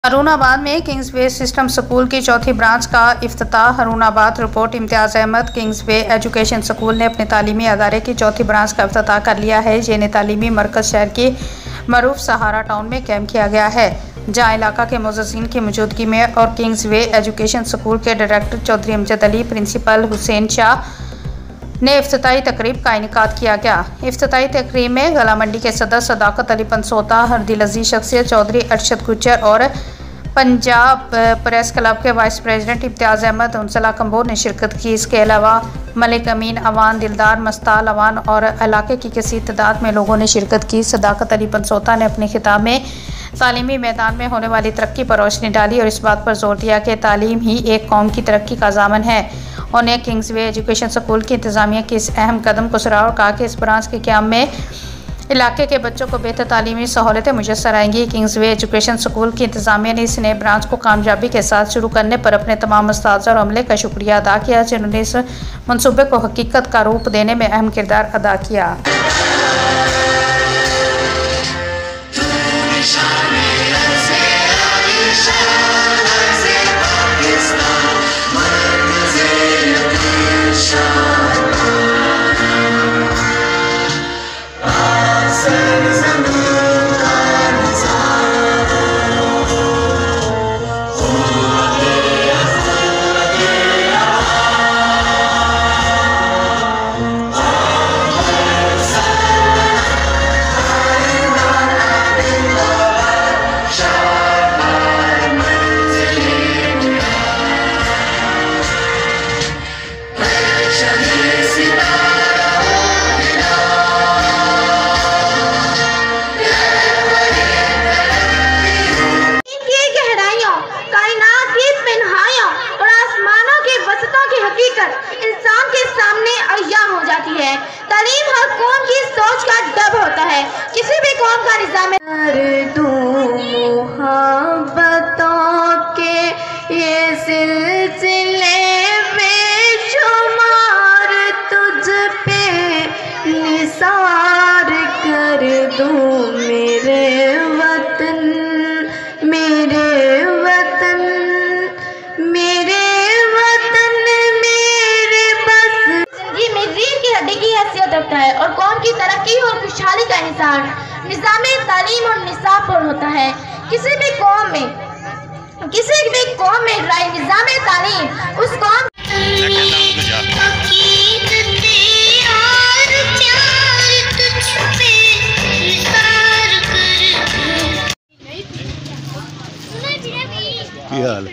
हरूनाबाद में Kingsway system school की चौथी ब्रांच का इफ्तिताह। हरूनाबाद रिपोर्ट इम्तियाज़ अहमद। किंग्सवे एजुकेशन स्कूल ने अपने तालीमी अदारे की चौथी ब्रांच का इफ्तिताह कर लिया है। ये तालीमी मरकज़ शहर की मरूफ सहारा टाउन में कैम्प किया गया है, जहाँ इलाका के मुअज़्ज़िज़ीन की मौजूदगी में और किंग्सवे एजुकेशन स्कूल के डायरेक्टर चौधरी अमजद अली, प्रिंसिपल हुसैन शाह ने इफ्तिताही तकरीब का इनेकाद किया गया। इफ्तिताही तकरीब में गला मंडी के सदर सदाकत अली पंसोता, हरदिल अजीज शख्सियत चौधरी अरशद गुज्जर और पंजाब प्रेस क्लब के वाइस प्रेसिडेंट इम्तियाज़ अहमद उनसला कंबोर ने शिरकत की। इसके अलावा मलिक अमीन अवान, दिलदार मस्ताल अवान और इलाके की किसी तादाद में लोगों ने शिरकत की। सदाकत अली पंसोता ने अपने खिताब में तालीमी मैदान में होने वाली तरक्की पर रोशनी डाली और इस बात पर जोर दिया कि तालीम ही एक कौम की तरक्की का ज़ामन है। उन्हें किंग्सवे एजुकेशन स्कूल की इंतज़ामिया के इस अहम कदम को सराहा और कहा कि इस ब्रांच के क़याम में इलाके के बच्चों को बेहतर तालीमी सहूलतें मुयस्सर आएंगी। किंग्सवे एजुकेशन स्कूल की इंतज़ामिया ने इस नए ब्रांच को कामयाबी के साथ शुरू करने पर अपने तमाम उस्ताद और अमले का शुक्रिया अदा किया, जिन्होंने इस मनसूबे को हकीकत का रूप देने में अहम किरदार अदा किया। इंसान के सामने अय्या हो जाती है। तालीम हर कौम की सोच का डब होता है। किसी भी कौम का निज़ाम मोहब्बतों के ये सिलसिले बेशुमार तुझ पे निसार कर दूं मेरे वतन, मेरे वतन, मेरे हड्डी की हैसियत रखता है और कौम की तरक्की और खुशहाली का इंसान निज़ाम तालीम और निसाब पर होता है। किसी भी कौम में राय निज़ाम तालीम उस कौम क्या हाल है?